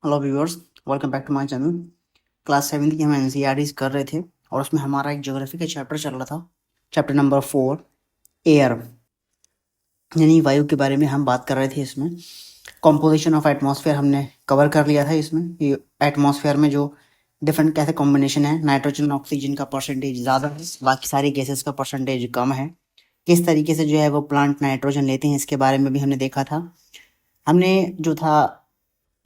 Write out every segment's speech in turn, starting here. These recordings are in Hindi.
Hello viewers, welcome back to my channel. Class 7 की हम एनसीईआरटीज कर रहे थे और उसमें हमारा एक ज्योग्राफी का चैप्टर चल रहा था। चैप्टर नंबर 4, एयर, यानी वायु के बारे में हम बात कर रहे थे। इसमें कॉम्पोजिशन ऑफ एटमॉस्फेयर हमने कवर कर लिया था। इसमें ये एटमॉस्फेयर में जो डिफरेंट कैसे कॉम्बिनेशन है, नाइट्रोजन ऑक्सीजन का परसेंटेज ज़्यादा है, बाकी सारी गैसेस का परसेंटेज कम है। किस तरीके से जो है वो प्लांट नाइट्रोजन लेते हैं, इसके बारे में भी हमने देखा था। हमने जो था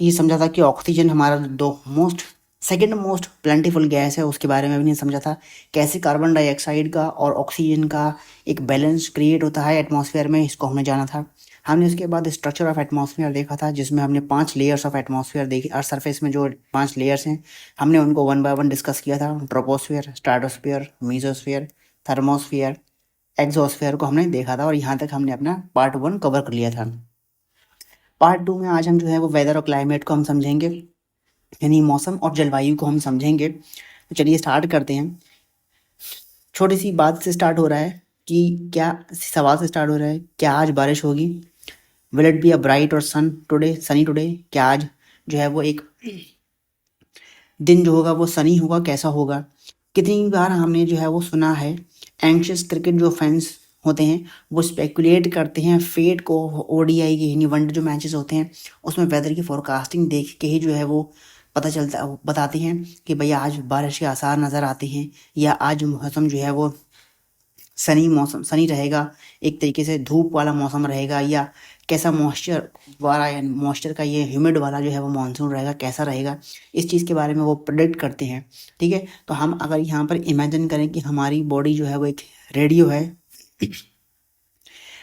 ये समझा था कि ऑक्सीजन हमारा दो most second most plentiful gas है, उसके बारे में भी नहीं समझा था। कैसे कार्बन डाइऑक्साइड का और ऑक्सीजन का एक बैलेंस क्रिएट होता है एटमॉस्फेयर में, इसको हमने जाना था। हमने उसके बाद स्ट्रक्चर ऑफ एटमॉस्फेयर देखा था, जिसमें हमने 5 लेयर्स ऑफ एटमॉस्फेयर देखी। अर्थ सरफेस में जो 5 लेयर्स हैं, हमने उनको 1 बाय 1 डिस्कस किया था। Troposphere, stratosphere, mesosphere, thermosphere, exosphere को हमने देखा था और यहाँ तक हमने अपना पार्ट 1 कवर कर लिया था। पार्ट 2 में आज हम जो है वो वेदर और क्लाइमेट को हम समझेंगे, यानी मौसम और जलवायु को हम समझेंगे। तो चलिए स्टार्ट करते हैं। छोटी सी बात से स्टार्ट हो रहा है कि क्या सवाल से स्टार्ट हो रहा है, क्या आज बारिश होगी? Will it be a bright और सनी टुडे? क्या आज जो है वो एक दिन जो होगा वो सनी होगा, कैसा होगा? कितनी बार हमने जो है वो सुना है, एंशियस क्रिकेट जो फैंस होते हैं वो स्पेकुलेट करते हैं फेट को, ओडीआई के यानी वनडे जो मैचेस होते हैं उसमें वेदर की फोरकास्टिंग देख के ही जो है वो पता चलता, बताते हैं कि भैया आज बारिश के आसार नज़र आते हैं, या आज मौसम जो है वो सनी रहेगा, एक तरीके से धूप वाला मौसम रहेगा, या कैसा मॉइस्चर वाला या मॉइस्चर का ये ह्यूमिड वाला जो है वो मानसून रहेगा, कैसा रहेगा, इस चीज़ के बारे में वो प्रेडिक्ट करते हैं। ठीक है, तो हम अगर यहाँ पर इमेजिन करें कि हमारी बॉडी जो है वो एक रेडियो है।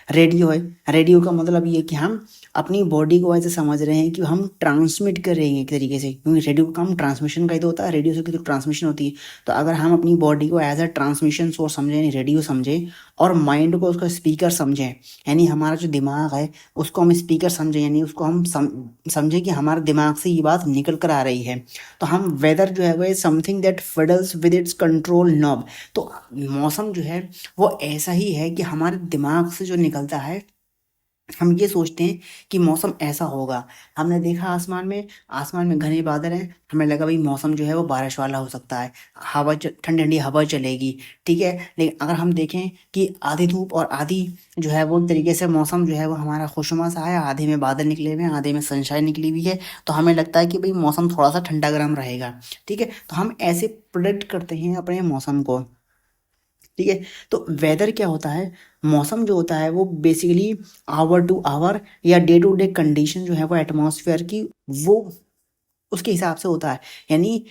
रेडियो है, रेडियो का मतलब ये कि हम अपनी बॉडी को ऐसे समझ रहे हैं कि हम ट्रांसमिट कर रहे हैं एक तरीके से, क्योंकि रेडियो का काम ट्रांसमिशन का ही तो होता है, रेडियो से तो ट्रांसमिशन होती है। तो अगर हम अपनी बॉडी को एज अ ट्रांसमिशन सोर्स समझें, यानी रेडियो समझें, और माइंड को उसका स्पीकर समझें, यानी हमारा जो दिमाग है उसको हम स्पीकर समझें, यानी उसको हम समझें कि हमारे दिमाग से ये बात निकल कर आ रही है, तो हम वेदर जो है वो something that fiddles with its control knob. तो मौसम जो है वो ऐसा ही है कि हमारे दिमाग से जो निकलता है, हम ये सोचते हैं कि मौसम ऐसा होगा। हमने देखा आसमान में घने बादल हैं, हमें लगा भाई मौसम जो है वो बारिश वाला हो सकता है, ठंडी ठंडी हवा चलेगी। ठीक है, लेकिन अगर हम देखें कि आधी धूप और आधी जो है वो तरीके से मौसम जो है वो हमारा खुशनुमा सा है, आधे में बादल निकले हुए हैं, आधे में सनशाइन निकली हुई है, तो हमें लगता है कि भाई मौसम थोड़ा सा ठंडा गर्म रहेगा। ठीक है, तो हम ऐसे प्रोडिक्ट करते हैं अपने मौसम को। ठीक है, तो वेदर क्या होता है, मौसम जो होता है वो बेसिकली आवर टू आवर या डे टू डे कंडीशन जो है वो एटमॉस्फेयर की, वो उसके हिसाब से होता है। यानी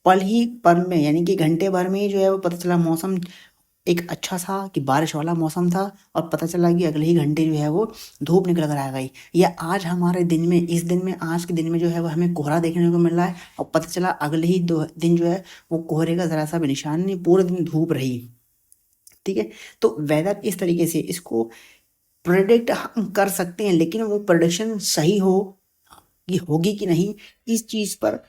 पल ही पल में, यानी कि घंटे भर में ही जो है वो पता चला मौसम एक अच्छा सा कि बारिश वाला मौसम था, और पता चला कि अगले ही घंटे जो है वो धूप निकल कर आ गई। या आज हमारे दिन में, इस दिन में, आज के दिन में जो है वो हमें कोहरा देखने को मिल रहा है, और पता चला अगले ही 2 दिन जो है वो कोहरे का ज़रा सा भी निशान नहीं, पूरे दिन धूप रही। ठीक है, तो वेदर इस तरीके से इसको प्रेडिक्ट हम कर सकते हैं, लेकिन वो प्रेडिक्शन सही हो कि होगी कि नहीं, इस चीज़ पर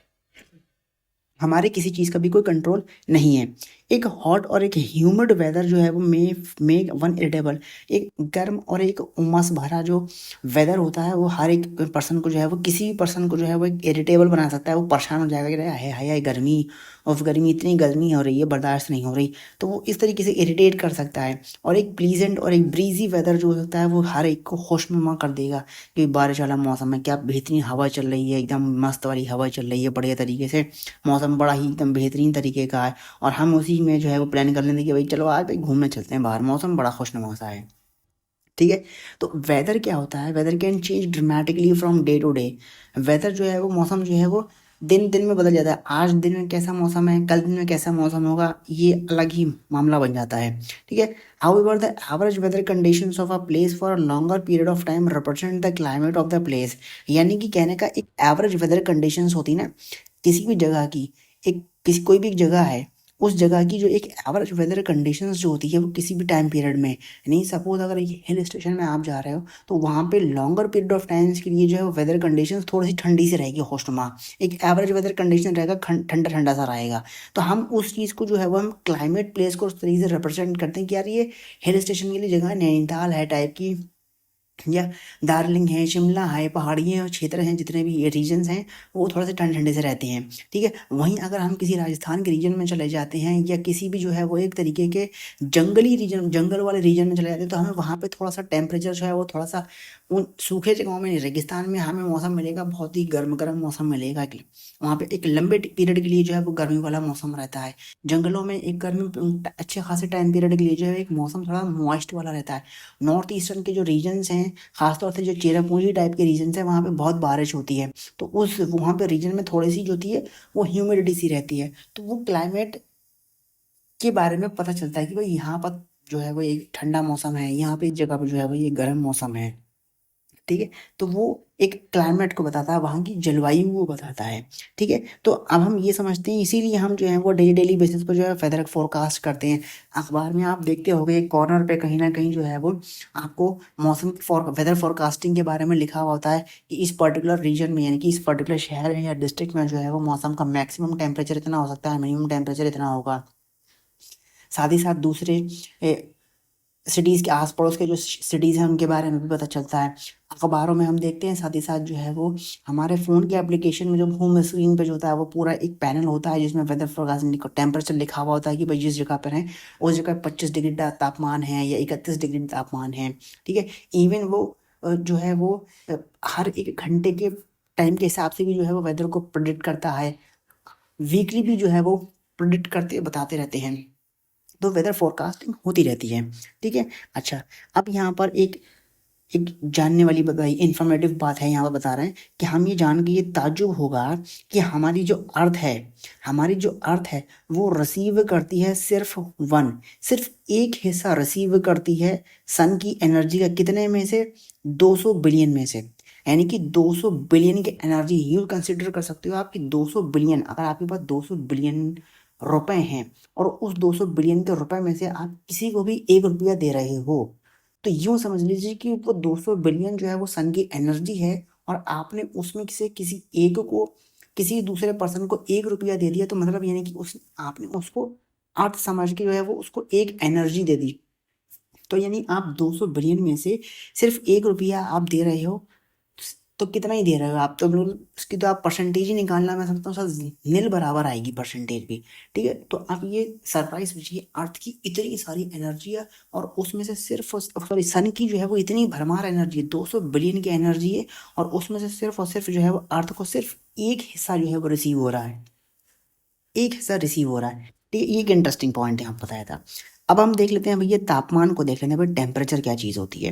हमारे किसी चीज़ का भी कोई कंट्रोल नहीं है। एक हॉट और एक ह्यूमिड वेदर जो है वो मेक वन इरिटेबल, एक गर्म और एक उमस भरा जो वेदर होता है वो हर एक पर्सन को जो है वो, किसी भी पर्सन को जो है वो एक इरिटेबल बना सकता है। वो परेशान हो जाएगा कि है हाय गर्मी, और गर्मी, इतनी गर्मी हो रही है, बर्दाश्त नहीं हो रही, तो वो इस तरीके से इरिटेट कर सकता है। और एक प्लीजेंट और एक ब्रीजी वेदर जो होता है वो हर एक को खुशनुमा कर देगा कि बारिश वाला मौसम है, क्या बेहतरीन हवा चल रही है, एकदम मस्त वाली हवा चल रही है, बढ़िया तरीके से मौसम बड़ा ही एकदम बेहतरीन तरीके का है, और हम उसी में जो है वो प्लान कर लेते हैं कि भाई चलो आज भाई घूमने चलते हैं बाहर, मौसम बड़ा खुशनुमा सा है। ठीक है, तो वेदर क्या होता है, weather can change dramatically from day to day. Weather जो है वो, मौसम जो है वो दिन दिन में बदल जाता है। आज दिन में कैसा मौसम है, कल दिन में कैसा मौसम होगा, ये अलग ही मामला बन जाता है। ठीक है, however the average weather conditions of a place for a longer period of time represent the climate of the place. यानी कि कहने का एक एवरेज वेदर कंडीशंस होती है ना किसी भी जगह की, एक किसी कोई भी एक जगह है, उस जगह की जो एक एवरेज वेदर कंडीशंस जो होती है वो किसी भी टाइम पीरियड में, नहीं सपोज अगर एक हिल स्टेशन में आप जा रहे हो तो वहाँ पे लॉन्गर पीरियड ऑफ टाइम्स के लिए जो है वो वेदर कंडीशंस थोड़ी सी ठंडी सी रहेगी, खुशनुमा एक एवरेज वेदर कंडीशन रहेगा, ठंडा ठंडा सा रहेगा। तो हम उस चीज़ को जो है वो, हम क्लाइमेट प्लेस को उस तरीके से रिप्रेजेंट करते हैं कि यार ये हिल स्टेशन के लिए जगह है, नैनीताल है टाइप की, या दार्जिलिंग है, शिमला है, पहाड़ियाँ क्षेत्र हैं, जितने भी ये रीजन्स हैं वो थोड़ा से ठंडे ठंडे से रहते हैं, ठीक है। वहीं अगर हम किसी राजस्थान के रीजन में चले जाते हैं या किसी भी जो है वो एक तरीके के जंगली रीजन, जंगल वाले रीजन में चले जाते हैं, तो हमें वहाँ पे थोड़ा सा टेम्परेचर जो है वो थोड़ा सा उन सूखे जगहों में नहीं, रेगिस्तान में हमें मौसम मिलेगा बहुत ही गर्म गर्म मौसम मिलेगा कि वहाँ पे एक लंबे पीरियड के लिए जो है वो गर्मी वाला मौसम रहता है। जंगलों में एक गर्मी अच्छे खासे टाइम पीरियड के लिए जो है एक मौसम थोड़ा मॉइस्ट वाला रहता है। नॉर्थ ईस्टर्न के जो रीजन्स हैं, खासतौर से जो चेरापूंजी टाइप के रीजन्स हैं, वहाँ पे बहुत बारिश होती है, तो उस वहाँ पे रीजन में थोड़ी सी जो होती है वो ह्यूमिडिटी सी रहती है, तो वो क्लाइमेट के बारे में पता चलता है कि भाई यहाँ पर जो है वो एक ठंडा मौसम है, यहाँ पे इस जगह पे जो है वो ये गर्म मौसम है, ठीक है। तो वो एक क्लाइमेट को बताता है, वहाँ की जलवायु को बताता है, ठीक है। तो अब हम ये समझते हैं, इसीलिए हम जो है वो डेली डेली बेसिस पर जो है वेदर फोरकास्ट करते हैं। अखबार में आप देखते होंगे एक कॉर्नर पे कहीं ना कहीं जो है वो आपको मौसम वेदर फोरकास्टिंग के बारे में लिखा हुआ होता है कि इस पर्टिकुलर रीजन में, यानी कि इस पर्टिकुलर शहर में या डिस्ट्रिक्ट में जो है वो मौसम का मैक्सिमम टेम्परेचर इतना हो सकता है, मिनिमम टेम्परेचर इतना होगा। साथ ही साथ दूसरे सिटीज़ के आस पड़ोस के जो सिटीज़ हैं उनके बारे में भी पता चलता है, अखबारों में हम देखते हैं। साथ ही साथ जो है वो हमारे फ़ोन के एप्लीकेशन में जो होम स्क्रीन पे जो होता है वो पूरा एक पैनल होता है जिसमें वेदर फोरकास्टिंग टेम्परेचर लिखा हुआ होता है कि भाई जिस जगह पर है उस जगह 25 डिग्री तापमान है या 31 डिग्री तापमान है, ठीक है। इवन वो जो है वो हर एक घंटे के टाइम के हिसाब से भी जो है वो वेदर को प्रिडिक्ट करता है, वीकली भी जो है वो प्रिडिक्ट करते बताते रहते हैं, तो वेदर फोरकास्टिंग होती रहती है, ठीक है। अच्छा, अब यहाँ पर एक एक जानने वाली बताई इंफॉर्मेटिव बात है, यहाँ पर बता रहे हैं कि हम ये जान के ये ताज्जुब होगा कि हमारी जो अर्थ है वो रिसीव करती है सिर्फ एक हिस्सा रिसीव करती है सन की एनर्जी का, कितने में से, 200 बिलियन में से। यानी कि 200 बिलियन की एनर्जी यूँ कंसिडर कर सकते हो आप कि 200 बिलियन, अगर आपके पास 200 बिलियन रुपए हैं और उस 200 बिलियन के रुपए में से आप किसी को भी 1 रुपया दे रहे हो, तो यूं समझ लीजिए कि वो 200 बिलियन जो है वो सन की एनर्जी है, और आपने उसमें से किसी एक को, किसी दूसरे पर्सन को 1 रुपया दे दिया, तो मतलब यानी कि उस आपने उसको अर्थ समझ के जो है वो उसको एक एनर्जी दे दी। तो यानी आप 200 बिलियन में से सिर्फ 1 रुपया आप दे रहे हो, तो कितना ही दे रहे हो आप, तो बिल्कुल उसकी तो आप परसेंटेज ही निकालना, मैं समझता हूँ सर नील बराबर आएगी परसेंटेज भी, ठीक है। तो आप ये सरप्राइज पूछिए, अर्थ की इतनी सारी एनर्जी है और उसमें से सिर्फ सॉरी सन की जो है वो इतनी भरमार एनर्जी है, 200 बिलियन की एनर्जी है, और उसमें से सिर्फ और सिर्फ जो है वो अर्थ को सिर्फ एक हिस्सा जो है वो रिसीव हो रहा है, एक हिस्सा रिसीव हो रहा है, ठीक है। ये एक इंटरेस्टिंग पॉइंट यहाँ बताया था। अब हम देख लेते हैं भैया तापमान को, देख लेते हैं भाई टेम्परेचर क्या चीज़ होती है।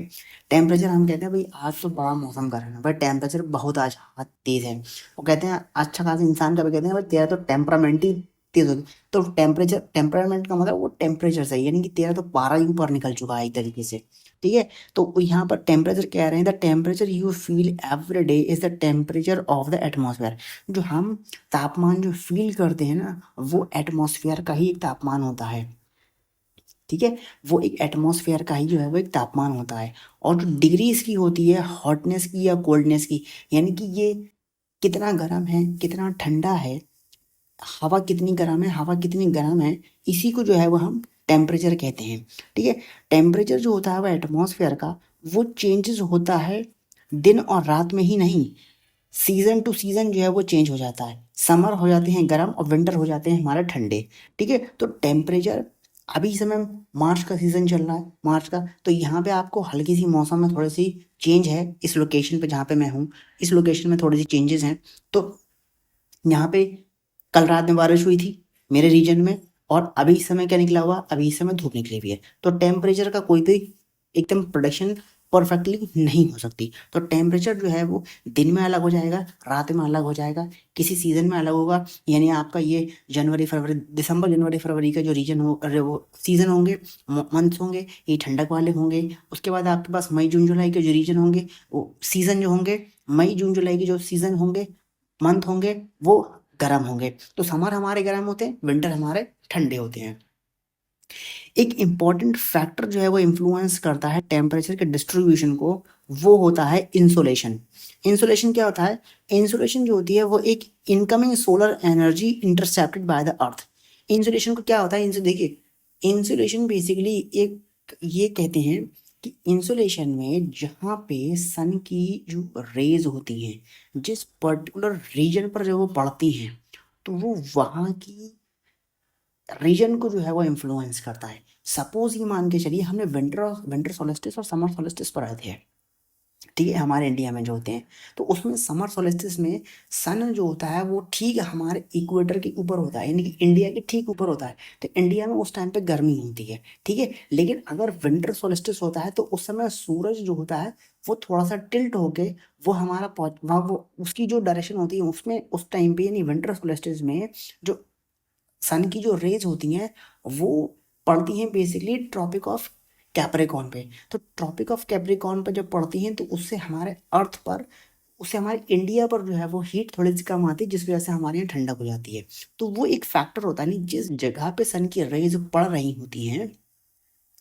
टेम्परेचर हम कहते हैं भाई आज तो बड़ा मौसम गर्म है, भाई टेम्परेचर बहुत आज हद तेज़ है, वो कहते हैं अच्छा खासा इंसान का भी कहते हैं भाई तेरा तो टेम्परामेंट ही तेज़ होगी। तो टेम्परामेंट का मतलब वो टेम्परेचर से, यानी कि तेरा तो पारा ही ऊपर निकल चुका है एक तरीके से, ठीक है। तो यहाँ पर टेम्परेचर कह रहे हैं, the temperature you feel every day is the temperature of the atmosphere. जो हम तापमान जो फील करते हैं ना, वो एटमॉस्फेयर का ही एक तापमान होता है, ठीक है। वो एक एटमॉस्फेयर का ही जो है वो एक तापमान होता है, और जो डिग्री इसकी होती है हॉटनेस की या कोल्डनेस की, यानी कि ये कितना गर्म है कितना ठंडा है, हवा कितनी गर्म है हवा कितनी गर्म है, इसी को जो है वो हम टेम्परेचर कहते हैं, ठीक है। टेम्परेचर जो होता है वो एटमॉस्फेयर का, वो चेंजेस होता है दिन और रात में ही नहीं, सीजन टू सीजन जो है वो चेंज हो जाता है, समर हो जाते हैं गर्म और विंटर हो जाते हैं हमारे ठंडे, ठीक है। तो टेम्परेचर अभी इस समय मार्च का सीजन चल रहा है, मार्च का, तो यहाँ पे आपको हल्की सी मौसम में थोड़ी सी चेंज है, इस लोकेशन पे जहाँ पे मैं हूँ, इस लोकेशन में थोड़ी सी चेंजेस हैं। तो यहाँ पे कल रात में बारिश हुई थी मेरे रीजन में, और अभी इस समय क्या निकला हुआ, अभी इस समय धूप निकली हुई है, तो टेम्परेचर का कोई भी एकदम प्रोडक्शन परफेक्टली नहीं हो सकती। तो टेम्परेचर जो है वो दिन में अलग हो जाएगा, रात में अलग हो जाएगा, किसी सीजन में अलग होगा, यानी आपका ये जनवरी फरवरी दिसंबर जनवरी फरवरी का जो रीजन हो, अरे वो सीजन होंगे, मंथ्स होंगे, ये ठंडक वाले होंगे। उसके बाद आपके पास मई जून जुलाई के जो रीजन होंगे, वो सीजन जो होंगे, मई जून जुलाई के जो सीजन होंगे, मंथ होंगे, वो गर्म होंगे। तो समर हमारे गर्म होते हैं, विंटर हमारे ठंडे होते हैं। एक इम्पॉर्टेंट फैक्टर जो है वो इन्फ्लुएंस करता है टेम्परेचर के डिस्ट्रीब्यूशन को, वो होता है इंसोलेशन। इंसोलेशन क्या होता है, इंसोलेशन जो होती है वो एक incoming solar energy intercepted by the earth. Insolation को क्या होता है, इनसे देखिए, इंसुलेशन बेसिकली एक, ये कहते हैं कि इंसुलेशन में जहाँ पे सन की जो रेज होती हैं जिस पर्टिकुलर रीजन पर जब वो पड़ती हैं तो वो वहाँ की रीजन को जो है वो इन्फ्लुएंस करता है। सपोज ये मान के चलिए हमने विंटर सोलिस्टिस और समर सोलिस्टिस पढ़े थे, ठीक है, हमारे इंडिया में जो होते हैं। तो उसमें समर सोलिस्टिस में सन जो होता है वो ठीक हमारे इक्वेटर के ऊपर होता है, यानी कि इंडिया के ठीक ऊपर होता है। तो इंडिया में उस टाइम पे गर्मी होती है, ठीक है। लेकिन अगर विंटर सोलिस्टिस होता है तो उस समय सूरज जो होता है वो थोड़ा सा टिल्ट होके वो हमारा वहाँ वो उसकी जो डायरेक्शन होती है उसमें उस टाइम पे, यानी विंटर सोलिस्टिस में जो सन की जो रेज होती हैं वो पड़ती हैं बेसिकली ट्रॉपिक ऑफ कैप्रिकॉर्न पे। तो ट्रॉपिक ऑफ कैप्रिकॉर्न पे जब पड़ती हैं तो उससे हमारे अर्थ पर, उससे हमारे इंडिया पर जो है वो हीट थोड़ी सी कम आती है, जिस वजह से हमारे यहाँ ठंडक हो जाती है। तो वो एक फैक्टर होता है, नहीं जिस जगह पे सन की रेज पड़ रही होती हैं,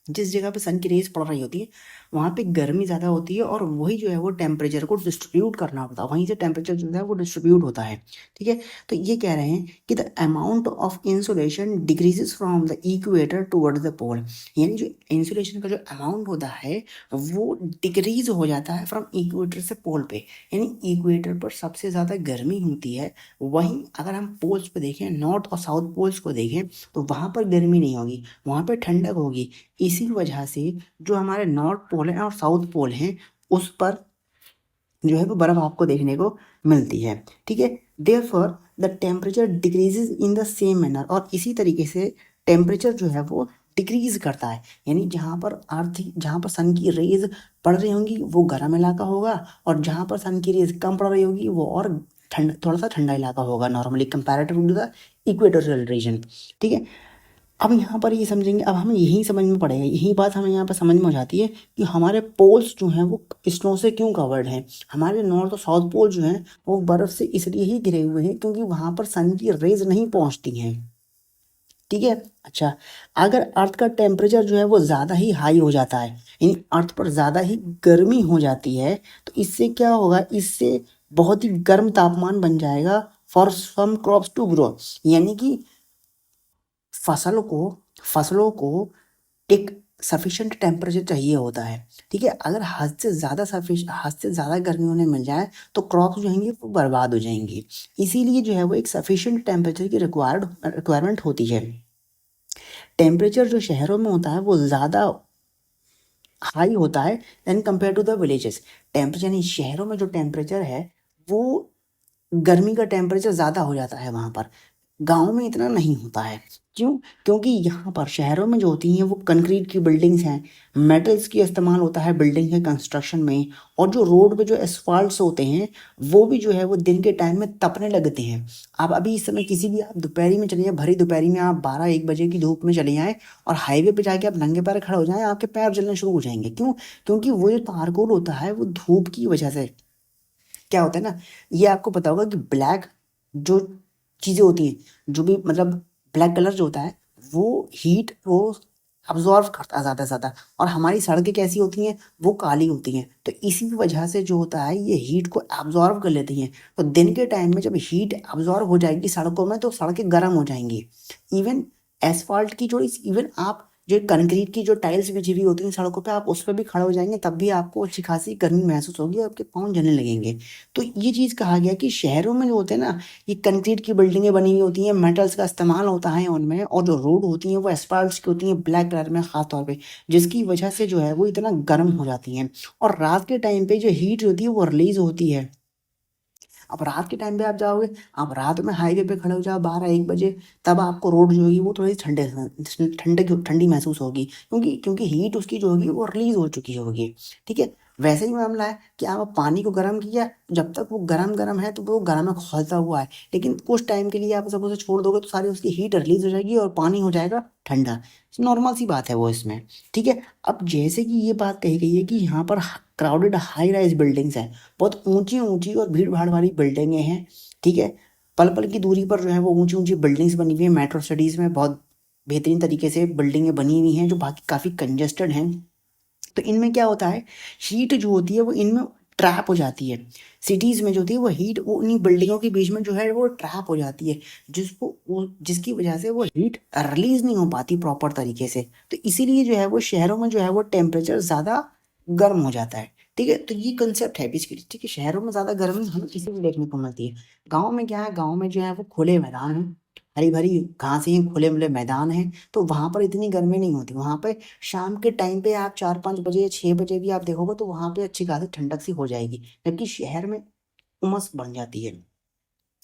जिस जगह पे सन की रेज पड़ रही होती है वहाँ पे गर्मी ज़्यादा होती है और वही जो है वो टेम्परेचर को डिस्ट्रीब्यूट करना होता है, वहीं से टेम्परेचर जो है वो डिस्ट्रीब्यूट होता है, ठीक है। तो ये कह रहे हैं कि the amount of insulation decreases from the equator towards the pole, यानी जो इंसुलेशन का जो अमाउंट होता है वो डिक्रीज हो जाता है फ्रॉम इक्वेटर से पोल पे, यानी इक्वेटर पर सबसे ज़्यादा गर्मी होती है। वहीं अगर हम पोल्स पे देखें, नॉर्थ और साउथ पोल्स को देखें, तो वहाँ पर गर्मी नहीं होगी, वहाँ पर ठंडक होगी। इसी वजह से जो हमारे नॉर्थ पोल हैं और साउथ पोल हैं उस पर जो है वो बर्फ आपको देखने को मिलती है, ठीक है। Therefore the temperature decreases in the same manner, और इसी तरीके से टेम्परेचर जो है वो डिक्रीज करता है, यानी जहाँ पर सन की रेज पड़ रही होंगी वो गर्म इलाका होगा, और जहाँ पर सन की रेज कम पड़ रही होगी वो और थोड़ा सा ठंडा इलाका होगा, normally comparative to the equatorial region, ठीक है। अब यहाँ पर ये समझेंगे, अब हमें यही समझ में पड़ेगा, यही बात हमें यहाँ पर समझ में आ जाती है कि हमारे पोल्स जो हैं वो स्नो से क्यों कवर्ड हैं। हमारे नॉर्थ और साउथ पोल जो हैं वो बर्फ़ से इसलिए ही घिरे हुए हैं क्योंकि वहाँ पर सन की रेज नहीं पहुँचती हैं, ठीक है। अच्छा, अगर अर्थ का टेम्परेचर जो है वो ज़्यादा ही हाई हो जाता है, यानी अर्थ पर ज़्यादा ही गर्मी हो जाती है, तो इससे क्या होगा, इससे बहुत ही गर्म तापमान बन जाएगा for some crops to grow, यानी कि फसलों को एक सफिशिएंट टेम्परेचर चाहिए होता है, ठीक है। अगर हद से ज़्यादा गर्मी उन्हें मिल जाए तो क्रॉप्स जो होंगी वो बर्बाद हो जाएंगी। इसीलिए जो है वो एक सफिशिएंट टेम्परेचर की रिक्वायरमेंट होती है। टेम्परेचर जो शहरों में होता है वो ज़्यादा हाई होता है then compare to the villages. Temperature, यानी शहरों में जो टेम्परेचर है वो गर्मी का टेम्परेचर ज़्यादा हो जाता है वहाँ पर, गाँव में इतना नहीं होता है। क्यों? क्योंकि यहाँ पर शहरों में जो होती हैं वो कंक्रीट की बिल्डिंग्स हैं, मेटल्स की इस्तेमाल होता है बिल्डिंग के कंस्ट्रक्शन में, और जो रोड पे जो एसफाल्ट्स होते हैं वो भी जो है वो दिन के टाइम में तपने लगते हैं। आप अभी इस समय किसी भी आप दोपहरी में चले जाए, भरी दोपहरी में आप 12-1 बजे की धूप में चले जाएँ और हाईवे पे जाके आप नंगे पैर खड़े हो जाएँ, आपके पैर जलने शुरू हो जाएंगे। क्यों? क्योंकि वो जो तारकोल होता है वो धूप की वजह से क्या होता है ना, ये आपको पता होगा कि ब्लैक जो चीज़ें होती हैं, जो भी मतलब ब्लैक कलर जो होता है वो हीट वो अब्जॉर्व करता है ज़्यादा से ज़्यादा, और हमारी सड़कें कैसी होती हैं, वो काली होती हैं। तो इसी वजह से जो होता है ये हीट को अब्जॉर्व कर लेती हैं। तो दिन के टाइम में जब हीट अब्जॉर्व हो जाएगी सड़कों में तो सड़कें गर्म हो जाएंगी। इवन एसफाल्ट की जो इवन आप जो कंक्रीट की जो टाइल्स बिछी हुई होती हैं सड़कों पे, आप उस पर भी खड़े हो जाएंगे तब भी आपको अच्छी खासी गर्मी महसूस होगी और आपके पाँव जलने लगेंगे। तो ये चीज़ कहा गया कि शहरों में जो होते हैं ना, ये कंक्रीट की बिल्डिंगें बनी हुई होती हैं, मेटल्स का इस्तेमाल होता है उनमें, और जो रोड होती हैं वो एस्फाल्ट की होती हैं ब्लैक कलर में ख़ास तौर पे, जिसकी वजह से जो है वो इतना गर्म हो जाती हैं। और रात के टाइम पे जो हीट होती है वो रिलीज होती है। अब रात के टाइम पे आप जाओगे, आप रात में हाईवे पे खड़े हो जाओ 12-1 बजे, तब आपको रोड जो होगी वो थोड़ी ठंडी महसूस होगी, क्योंकि हीट उसकी जो होगी वो रिलीज हो चुकी होगी, ठीक है। वैसे ही मामला है कि आप पानी को गर्म किया, जब तक वो गर्म गर्म है तो वो गर्म में खौलता हुआ है, लेकिन कुछ टाइम के लिए आप सब उसे छोड़ दोगे तो सारी उसकी हीट रिलीज हो जाएगी और पानी हो जाएगा ठंडा। नॉर्मल सी बात है वो इसमें, ठीक है। अब जैसे कि ये बात कही गई है कि यहाँ पर क्राउडेड हाई राइज बिल्डिंग्स हैं, बहुत ऊंची ऊंची और भीड़ भाड़ वाली बिल्डिंगें हैं, ठीक है। पल पल की दूरी पर जो है वो ऊंची ऊंची बिल्डिंग्स बनी हुई हैं, मेट्रो सिटीज़ में बहुत बेहतरीन तरीके से बिल्डिंगें बनी हुई हैं जो बाकी काफ़ी कंजेस्टेड हैं। तो इनमें क्या होता है, हीट जो होती है वो इनमें ट्रैप हो जाती है। सिटीज़ में जो थी वो हीट वो उन्हीं बिल्डिंगों के बीच में जो है वो ट्रैप हो जाती है, जिसकी वजह से वो हीट रिलीज नहीं हो पाती प्रॉपर तरीके से। तो इसीलिए जो है वो शहरों में जो है वो टेम्परेचर ज़्यादा गर्म हो जाता है। ठीक है, तो ये कंसेप्ट है बेसिकली। ठीक है, शहरों में ज़्यादा गर्मी हमें इसीलिए देखने को मिलती है। गाँव में क्या है, गाँव में जो है वो खुले मैदान हैं, हरी भरी घासें हैं, खुले खुले मैदान हैं, तो वहाँ पर इतनी गर्मी नहीं होती। वहाँ पे शाम के टाइम पे आप 4-5 बजे या 6 बजे भी आप देखोगे तो वहाँ पे अच्छी खासी ठंडक सी हो जाएगी, जबकि शहर में उमस बढ़ जाती है।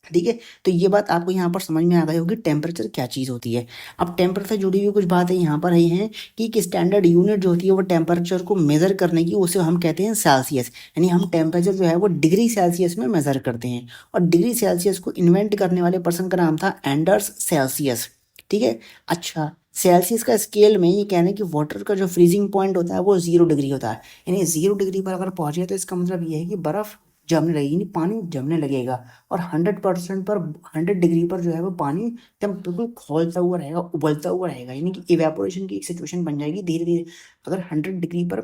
ठीक है, तो ये बात आपको यहाँ पर समझ में आ गई होगी टेम्परेचर क्या चीज़ होती है। अब टेम्परेचर से जुड़ी हुई कुछ बातें यहाँ पर आई हैं कि एक स्टैंडर्ड यूनिट जो होती है वो टेम्परेचर को मेज़र करने की, उसे हम कहते हैं सेल्सियस। यानी हम टेम्परेचर जो है वो डिग्री सेल्सियस में मेज़र करते हैं, और डिग्री सेल्सियस को इन्वेंट करने वाले पर्सन का नाम था एंडर्स सेल्सियस। ठीक है, अच्छा, सेल्सियस का स्केल में ये कहना है कि वाटर का जो फ्रीजिंग पॉइंट होता है वो 0 डिग्री होता है। यानी 0 डिग्री पर अगर पहुंचे तो इसका मतलब ये है कि बर्फ़ जमने लगेगी, यानी पानी जमने लगेगा। और 100% पर 100 डिग्री पर जो है वो पानी एकदम बिल्कुल खौलता हुआ रहेगा, उबलता हुआ रहेगा, यानी कि इवेपोरेशन की एक सिचुएशन बन जाएगी धीरे धीरे। अगर 100 डिग्री पर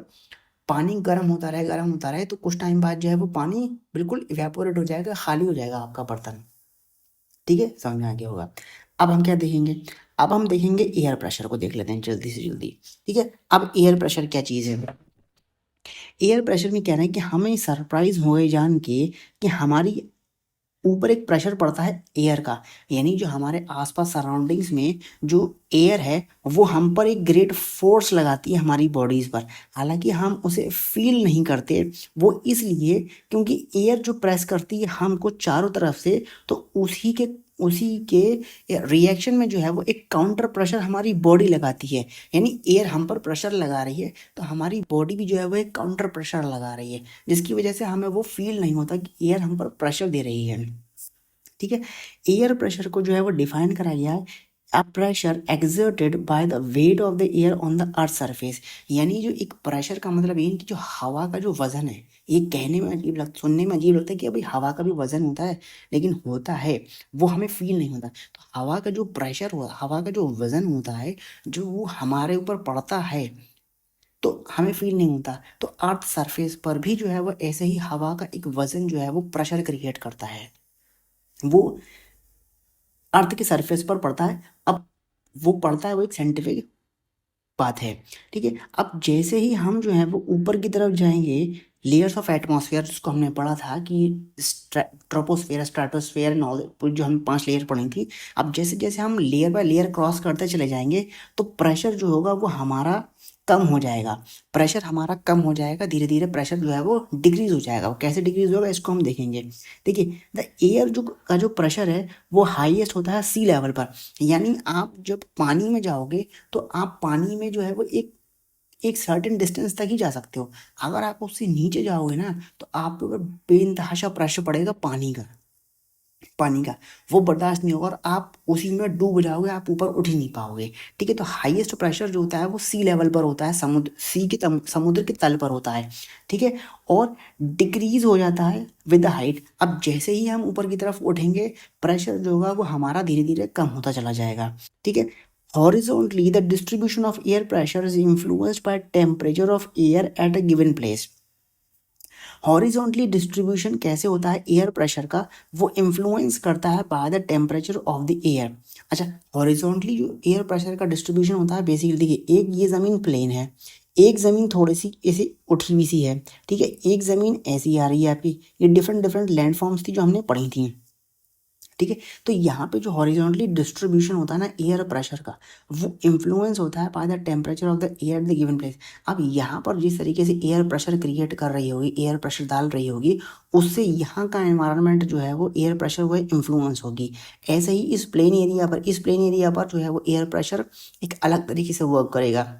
पानी गर्म होता रहे तो कुछ टाइम बाद जो है वो पानी बिल्कुल इवेपोरेट हो जाएगा, खाली हो जाएगा आपका बर्तन। ठीक है, समझ में आ गया होगा। अब हम क्या देखेंगे, अब हम देखेंगे एयर प्रेशर को देख लेते हैं जल्दी से जल्दी। ठीक है, अब एयर प्रेशर क्या चीज़ है। एयर प्रेशर में कहना है कि हमें सरप्राइज हुए जान के कि हमारी ऊपर एक प्रेशर पड़ता है एयर का, यानी जो हमारे आसपास सराउंडिंग्स में जो एयर है वो हम पर एक ग्रेट फोर्स लगाती है हमारी बॉडीज़ पर। हालांकि हम उसे फील नहीं करते, वो इसलिए क्योंकि एयर जो प्रेस करती है हमको चारों तरफ से, तो उसी के रिएक्शन में जो है वो एक काउंटर प्रेशर हमारी बॉडी लगाती है। यानी एयर हम पर प्रेशर लगा रही है तो हमारी बॉडी भी जो है वो एक काउंटर प्रेशर लगा रही है, जिसकी वजह से हमें वो फील नहीं होता कि एयर हम पर प्रेशर दे रही है। ठीक है, एयर प्रेशर को जो है वो डिफाइन करा गया है, a pressure exerted by the weight of the air on the earth surface. यानी जो एक प्रेशर का मतलब ये है कि जो हवा का जो वजन है, ये कहने में अजीब लगता, सुनने में अजीब लगता है कि अभी हवा का भी वजन होता है, लेकिन होता है, वो हमें फील नहीं होता। तो हवा का जो प्रेशर हुआ, हवा का जो वजन होता है, जो वो हमारे ऊपर पड़ता है तो हमें फील नहीं होता। तो अर्थ सरफेस पर भी जो है वो ऐसे ही हवा का एक वजन जो है वो प्रेशर क्रिएट करता है, वो अर्थ के सरफेस पर पड़ता है। अब वो पड़ता है, वो एक साइंटिफिक बात है। ठीक है, अब जैसे ही हम जो है वो ऊपर की तरफ जाएंगे, लेयर्स ऑफ एटमॉस्फेयर जिसको हमने पढ़ा था कि ट्रोपोस्फेयर, स्ट्रेटोस्फेयर एंड ऑल, जो हम 5 लेयर पढ़ी थी। अब जैसे जैसे हम लेयर बाय लेयर क्रॉस करते चले जाएंगे तो प्रेशर जो होगा वो हमारा कम हो जाएगा। प्रेशर हमारा कम हो जाएगा, धीरे धीरे प्रेशर जो है वो डिक्रीज हो जाएगा। वो कैसे डिक्रीज होगा इसको हम देखेंगे। देखिए, द एयर जो प्रेशर है वो हाईएस्ट होता है सी लेवल पर। यानी आप जब पानी में जाओगे तो आप पानी में जो है वो एक सर्टेन डिस्टेंस तक ही जा सकते हो। अगर आप उससे नीचे जाओगे ना तो आपके ऊपर बेइंतहाशा प्रेशर पड़ेगा पानी का, वो बर्दाश्त नहीं होगा और आप उसी में डूब जाओगे, आप ऊपर उठ ही नहीं पाओगे। ठीक है, तो हाईएस्ट प्रेशर जो होता है वो सी लेवल पर होता है, समुद्र के तल पर होता है। ठीक है, और डिक्रीज हो जाता है विद द हाइट। अब जैसे ही हम ऊपर की तरफ उठेंगे, प्रेशर जो होगा वो हमारा धीरे धीरे कम होता चला जाएगा। ठीक है, horizontally the distribution of air pressure is influenced by temperature of air at a given place। Horizontally distribution कैसे होता है एयर प्रेशर का, वो इन्फ्लुएंस करता है by the temperature of the air. अच्छा, हॉरिजॉन्टली जो एयर प्रेशर का डिस्ट्रीब्यूशन होता है, बेसिकली देखिए, एक ये ज़मीन प्लेन है, एक ज़मीन थोड़ी सी ऐसे उठी हुई सी है। ठीक है, एक ज़मीन ऐसी आ रही है आपकी, ये डिफरेंट डिफरेंट लैंडफॉर्म्स थी जो हमने पढ़ी थी। ठीक है, तो यहाँ पे जो हॉरिजॉन्टली डिस्ट्रीब्यूशन होता है ना एयर प्रेशर का, वो इन्फ्लुएंस होता है by the temperature of the air at the given place. अब यहाँ पर जिस तरीके से एयर प्रेशर क्रिएट कर रही होगी, एयर प्रेशर डाल रही होगी, उससे यहाँ का एनवायरनमेंट जो है वो एयर प्रेशर वो इन्फ्लुएंस होगी। ऐसे ही इस प्लेन एरिया पर जो है वो एयर प्रेशर एक अलग तरीके से वर्क करेगा।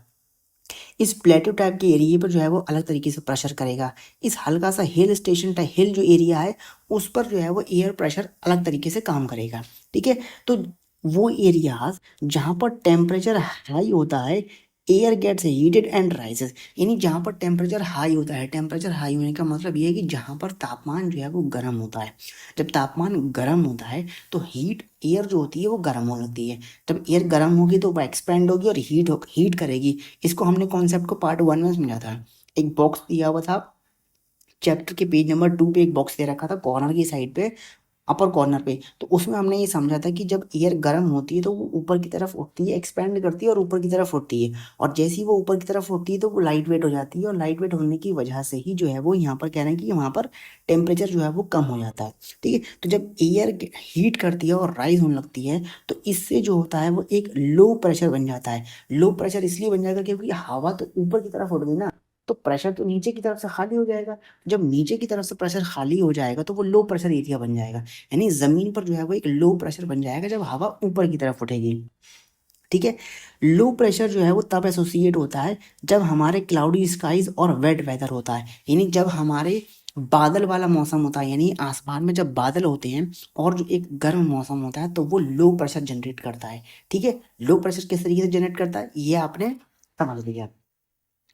इस प्लेटो टाइप के एरिया पर जो है वो अलग तरीके से प्रेशर करेगा। इस हल्का सा हिल स्टेशन टाइप हिल जो एरिया है उस पर जो है वो एयर प्रेशर अलग तरीके से काम करेगा। ठीक है, तो वो एरियाज जहाँ पर टेम्परेचर हाई होता है, air gets heated and rises. यानी जहाँ पर टेम्परेचर हाई होता है, टेम्परेचर हाई होने का मतलब ये है कि जहाँ पर तापमान जो है वो गर्म होता है। जब तापमान गर्म होता है तो हीट एयर जो होती है वो गर्म होने लगती है। जब एयर गर्म होगी तो वो एक्सपेंड होगी और हीट करेगी। इसको हमने कॉन्सेप्ट को पार्ट 1 में समझा था। एक बॉक्स दिया हुआ था, चैप्टर के पेज नंबर 2 पे एक बॉक्स दे रखा था कॉर्नर की साइड पे, अपर कॉर्नर पे। तो उसमें हमने ये समझा था कि जब एयर गर्म होती है तो वो ऊपर की तरफ उठती है, एक्सपैंड करती है और ऊपर की तरफ उठती है, और जैसे ही वो ऊपर की तरफ उठती है तो वो लाइट वेट हो जाती है, और लाइट वेट होने की वजह से ही जो है वो यहाँ पर कह रहे हैं कि वहाँ पर टेम्परेचर जो है वो कम हो जाता है। ठीक है, तो जब एयर हीट करती है और राइज होने लगती है तो इससे जो होता है वो एक लो प्रेशर बन जाता है। लो प्रेशर इसलिए बन जाएगा क्योंकि हवा तो ऊपर की तरफ उठ गई ना, तो प्रेशर तो नीचे की तरफ से खाली हो जाएगा। जब नीचे की तरफ से प्रेशर खाली हो जाएगा तो वो लो प्रेशर एरिया बन जाएगा, यानी जमीन पर जो है वो एक लो प्रेशर बन जाएगा जब हवा ऊपर की तरफ उठेगी। ठीक है, लो प्रेशर जो है वो तब एसोसिएट होता है जब हमारे क्लाउडी स्काईज और वेट वेदर होता है, यानी जब हमारे बादल वाला मौसम होता है, यानी आसमान में जब बादल होते हैं और जो एक गर्म मौसम होता है तो वो लो प्रेशर जनरेट करता है। ठीक है, लो प्रेशर किस तरीके से जनरेट करता है ये आपने समझ लिया।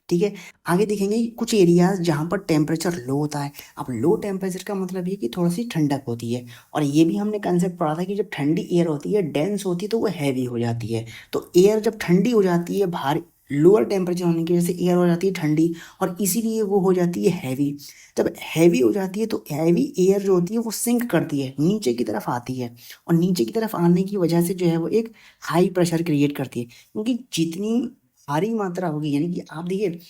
ठीक है, आगे देखेंगे कुछ एरियाज जहाँ पर टेम्परेचर लो होता है। अब लो टेम्परेचर का मतलब ये कि थोड़ी सी ठंडक होती है, और ये भी हमने कंसेप्ट पढ़ा था कि जब ठंडी एयर होती है डेंस होती है तो वो हैवी हो जाती है। तो एयर जब ठंडी हो जाती है भारी, लोअर टेम्परेचर होने की वजह से एयर हो जाती है ठंडी, और इसीलिए वो हो जाती है हैवी। जब हैवी हो जाती है तो हैवी एयर जो होती है वो सिंक करती है, नीचे की तरफ आती है, और नीचे की तरफ आने की वजह से जो है वो एक हाई प्रेशर क्रिएट करती है, क्योंकि जितनी भारी मात्रा होगी, यानी कि आप देखिए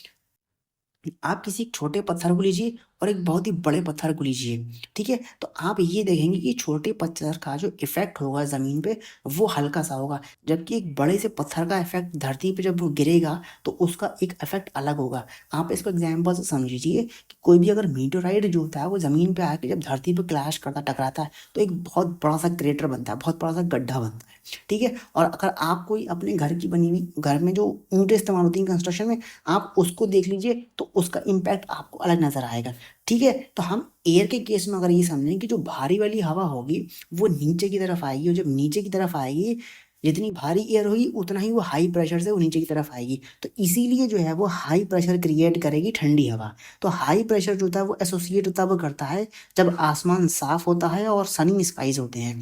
आप किसी एक छोटे पत्थर को लीजिए और एक बहुत ही बड़े पत्थर को लीजिए। ठीक है, तो आप ये देखेंगे कि छोटे पत्थर का जो इफेक्ट होगा ज़मीन पे वो हल्का सा होगा, जबकि एक बड़े से पत्थर का इफेक्ट धरती पे जब वो गिरेगा तो उसका एक इफेक्ट अलग होगा। आप इसको एग्जाम्पल से समझिए कि कोई भी अगर मीटोराइट जो होता है वो ज़मीन पे आके जब धरती पे क्लैश करता टकराता है तो एक बहुत बड़ा सा क्रेटर बनता है, बहुत बड़ा सा गड्ढा बनता है। ठीक है, और अगर आप कोई अपने घर की बनी हुई, घर में जो ईंटें इस्तेमाल होती हैं कंस्ट्रक्शन में, आप उसको देख लीजिए तो उसका इम्पैक्ट आपको अलग नजर आएगा। ठीक है, तो हम एयर के केस में अगर ये समझें कि जो भारी वाली हवा होगी वो नीचे की तरफ आएगी, और जब नीचे की तरफ आएगी जितनी भारी एयर होगी उतना ही वो हाई प्रेशर से वो नीचे की तरफ आएगी, तो इसीलिए जो है वो हाई प्रेशर क्रिएट करेगी ठंडी हवा। तो हाई प्रेशर जो होता है वो एसोसिएट होता है, वो करता है जब आसमान साफ होता है और सनी स्काइज होते हैं,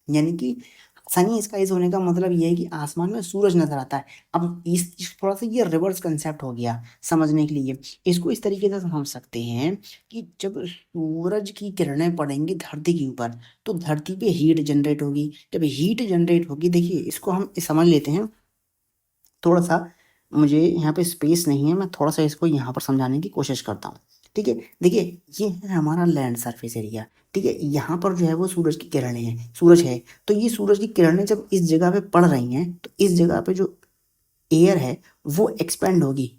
यानी कि सनी स्काइज होने का मतलब ये है कि आसमान में सूरज नजर आता है। अब थोड़ा सा ये रिवर्स कंसेप्ट हो गया समझने के लिए। इसको इस तरीके से समझ सकते हैं कि जब सूरज की किरणें पड़ेंगी धरती के ऊपर तो धरती पे हीट जनरेट होगी। जब हीट जनरेट होगी, देखिए इसको हम समझ लेते हैं थोड़ा सा, मुझे यहाँ पे स्पेस नहीं है, मैं थोड़ा सा इसको यहाँ पर समझाने की कोशिश करता हूँ। ठीक है, देखिए ये है हमारा लैंड सरफेस एरिया। ठीक है, यहाँ पर जो है वो सूरज की किरणें हैं, सूरज है, तो ये सूरज की किरणें जब इस जगह पे पड़ रही हैं तो इस जगह पे जो एयर है वो एक्सपेंड होगी,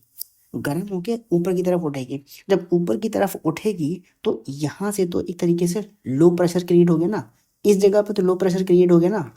गर्म होके ऊपर की तरफ उठेगी। जब ऊपर की तरफ उठेगी तो यहाँ से तो एक तरीके से लो प्रेशर क्रिएट हो गया ना, इस जगह पे तो लो प्रेशर क्रिएट हो गया ना।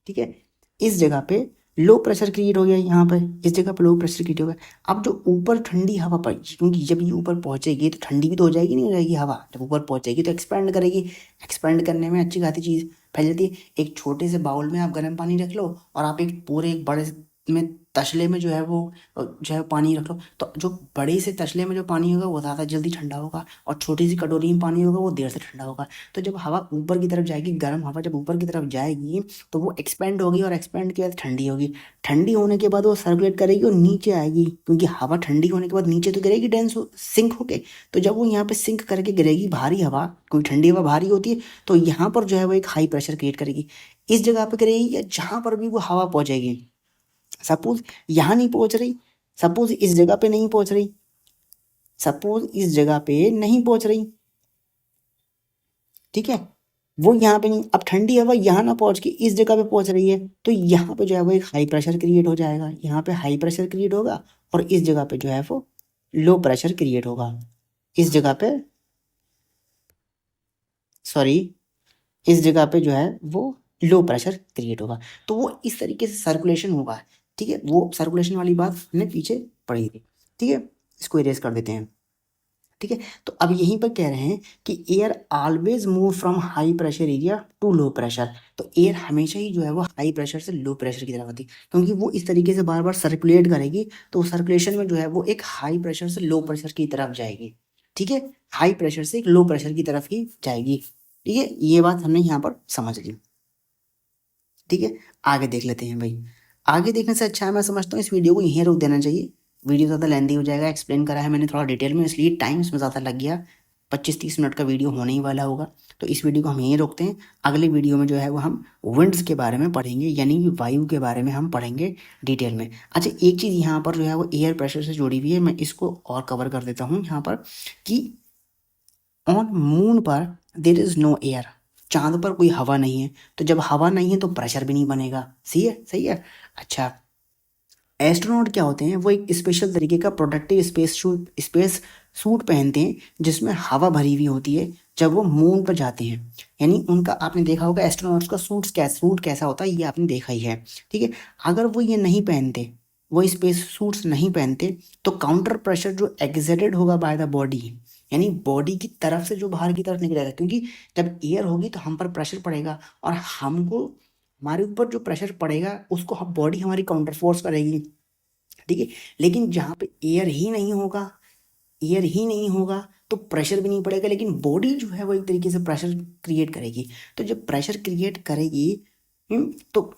ठीक है, इस जगह पे लो प्रेशर क्रिएट हो गया, यहाँ पे इस जगह पे लो प्रेशर क्रिएट हो गया। अब जो ऊपर ठंडी हवा पड़ी, क्योंकि जब ये ऊपर पहुंचेगी तो ठंडी भी तो हो जाएगी, नहीं हो जाएगी हवा, जब ऊपर पहुंचेगी तो एक्सपेंड करेगी। एक्सपेंड करने में अच्छी खासी चीज़ फैल जाती है। एक छोटे से बाउल में आप गर्म पानी रख लो और आप एक पूरे एक बड़े में तसले में जो है वो जो है पानी रख लो, तो जो बड़े से तसले में जो पानी होगा वो ज़्यादा जल्दी ठंडा होगा, और छोटी सी कटोरी में पानी होगा वो देर से ठंडा होगा। तो जब हवा ऊपर की तरफ जाएगी, गर्म हवा जब ऊपर की तरफ जाएगी तो वो एक्सपेंड होगी, और एक्सपेंड के बाद ठंडी होगी। ठंडी होने के बाद वो सर्कुलेट करेगी और नीचे आएगी, क्योंकि हवा ठंडी होने के बाद नीचे तो गिरेगी डेंस सिंक होके। तो जब वो यहाँ पे सिंक करके गिरेगी भारी हवा, क्योंकि ठंडी हवा भारी होती है, तो यहाँ पर जो है वो एक हाई प्रेशर क्रिएट करेगी। इस जगह पे गिरेगी या जहाँ पर भी वो हवा पहुंचेगी, सपोज यहाँ नहीं पहुंच रही, सपोज इस जगह पे नहीं पहुंच रही, सपोज इस जगह पे नहीं पहुंच रही। ठीक है, वो यहाँ पे नहीं, अब ठंडी हवा यहाँ ना पहुंच के इस जगह पे पहुंच रही है, तो यहाँ पे जो है वो एक हाई प्रेशर क्रिएट हो जाएगा, यहाँ पे हाई प्रेशर क्रिएट होगा, और इस जगह पे जो है वो लो प्रेशर क्रिएट होगा। इस जगह पे, सॉरी, इस जगह पे जो है वो लो प्रेशर क्रिएट होगा। तो वो इस तरीके से सर्कुलेशन होगा। ठीक है, वो सर्कुलेशन वाली बात हमने पीछे पढ़ी थी। ठीक है, इसको इरेज कर देते हैं। ठीक है, तो अब यहीं पर कह रहे हैं कि air always move from high pressure area to low pressure. तो एयर हमेशा ही जो है वो हाई प्रेशर से लो प्रेशर की तरफ आती है, क्योंकि वो इस तरीके से बार बार सर्कुलेट करेगी, तो सर्कुलेशन में जो है वो एक हाई प्रेशर से लो प्रेशर की तरफ जाएगी। ठीक है, हाई प्रेशर से एक लो प्रेशर की तरफ ही जाएगी। ठीक है, ये बात हमने यहाँ पर समझ ली। ठीक है, आगे देख लेते हैं भाई। आगे देखने से अच्छा है, मैं समझता हूँ इस वीडियो को यहीं रोक देना चाहिए। वीडियो ज़्यादा लेंदी हो जाएगा, एक्सप्लेन करा है मैंने थोड़ा डिटेल में, इसलिए टाइम इसमें ज़्यादा लग गया, 25-30 मिनट का वीडियो होने ही वाला होगा। तो इस वीडियो को हम यहीं रोकते हैं। अगले वीडियो में जो है वो हम विंड्स के बारे में पढ़ेंगे, यानी कि वायु के बारे में हम पढ़ेंगे डिटेल में। अच्छा, एक चीज़ यहाँ पर जो है वो एयर प्रेशर से जुड़ी हुई है, मैं इसको और कवर कर देता हूँ यहाँ पर कि ऑन मून पर देर इज़ नो एयर, चांद पर कोई हवा नहीं है, तो जब हवा नहीं है तो प्रेशर भी नहीं बनेगा। सही है, सही है। अच्छा, एस्ट्रोनॉट क्या होते हैं, वो एक स्पेशल तरीके का प्रोटेक्टिव स्पेस सूट पहनते हैं जिसमें हवा भरी हुई होती है जब वो मून पर जाते हैं। यानी उनका आपने देखा होगा एस्ट्रोनॉट्स का सूट कैसा होता है, ये आपने देखा ही है। ठीक है, अगर वो ये नहीं पहनते, वो स्पेस सूट्स नहीं पहनते, तो काउंटर प्रेशर जो एग्जर्टेड होगा बाय द बॉडी, यानी बॉडी की तरफ से जो बाहर की तरफ निकलेगा, क्योंकि जब एयर होगी तो हम पर प्रेशर पड़ेगा, और हमको हमारे ऊपर जो प्रेशर पड़ेगा उसको हम बॉडी हमारी काउंटर फोर्स करेगी। ठीक है, लेकिन जहाँ पे एयर ही नहीं होगा तो प्रेशर भी नहीं पड़ेगा, लेकिन बॉडी जो है वो एक तरीके से प्रेशर क्रिएट करेगी। तो जब प्रेशर क्रिएट करेगी, तो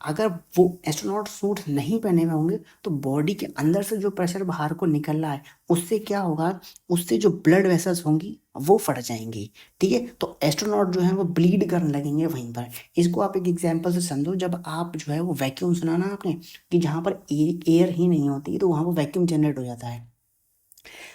अगर वो एस्ट्रोनॉट सूट नहीं पहने हुए होंगे तो बॉडी के अंदर से जो प्रेशर बाहर को निकल रहा है उससे क्या होगा, उससे जो ब्लड वेसल्स होंगी वो फट जाएंगी। ठीक है, तो एस्ट्रोनॉट जो है वो ब्लीड करने लगेंगे वहीं पर। इसको आप एक एग्जांपल से समझो, जब आप जो है वो वैक्यूम सुना ना आपने, कि जहाँ पर एयर ही नहीं होती तो वहाँ पर वैक्यूम जनरेट हो जाता है।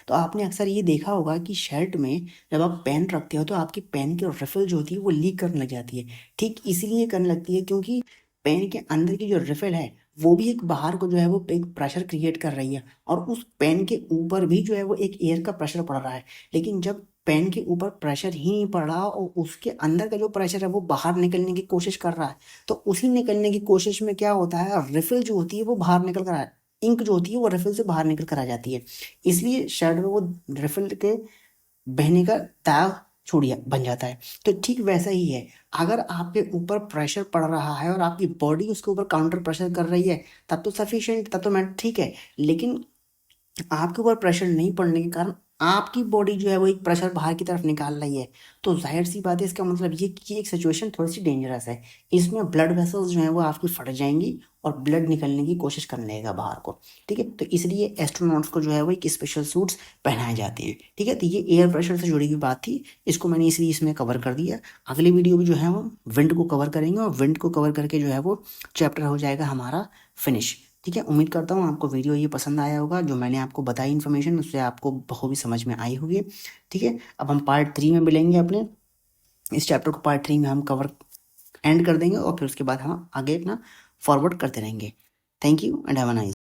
तो आपने अक्सर ये देखा होगा कि शर्ट में जब आप पेन रखते हो तो आपकी पेन की रिफिल जो होती है वो लीक करने लग जाती है। ठीक इसलिए करने लगती है क्योंकि पेन के अंदर की जो रिफिल है वो भी एक बाहर को जो है वो एक प्रेशर क्रिएट कर रही है, और उस पेन के ऊपर भी जो है वो एक एयर का प्रेशर पड़ रहा है। लेकिन जब पेन के ऊपर प्रेशर ही नहीं पड़ रहा और उसके अंदर का जो प्रेशर है वो बाहर निकलने की कोशिश कर रहा है, तो उसी निकलने की कोशिश में क्या होता है, रिफिल जो होती है वो बाहर निकल कर इंक जो होती है वो रिफिल से बाहर निकल कर आ जाती है। इसलिए शर्ट में वो रिफिल के बहने का दाग छोड़िया बन जाता है। तो ठीक वैसा ही है, अगर आपके ऊपर प्रेशर पड़ रहा है और आपकी बॉडी उसके ऊपर काउंटर प्रेशर कर रही है तब तो सफिशिएंट, तब तो मैं ठीक है। लेकिन आपके ऊपर प्रेशर नहीं पड़ने के कारण आपकी बॉडी जो है वो एक प्रेशर बाहर की तरफ निकाल रही है, तो जाहिर सी बात है इसका मतलब ये कि एक सिचुएशन थोड़ी सी डेंजरस है। इसमें ब्लड वेसल्स जो है वो आपकी फट जाएंगी और ब्लड निकलने की कोशिश करने लगेगा बाहर को। ठीक है, तो इसलिए एस्ट्रोनॉट्स को जो है वो एक स्पेशल सूट्स पहनाए जाते हैं। ठीक है, तो ये एयर प्रेशर से जुड़ी हुई बात थी, इसको मैंने इसलिए इसमें कवर कर दिया। अगली वीडियो में जो है वो विंड को कवर करेंगे, और विंड को कवर करके जो है वो चैप्टर हो जाएगा हमारा फिनिश। ठीक है, उम्मीद करता हूँ आपको वीडियो ये पसंद आया होगा, जो मैंने आपको बताई इन्फॉर्मेशन उससे आपको बखूबी समझ में आई होगी। ठीक है, अब हम पार्ट 3 में मिलेंगे, अपने इस चैप्टर को पार्ट 3 में हम कवर एंड कर देंगे, और फिर उसके बाद हम आगे अपना फॉरवर्ड करते रहेंगे। Thank you and have a nice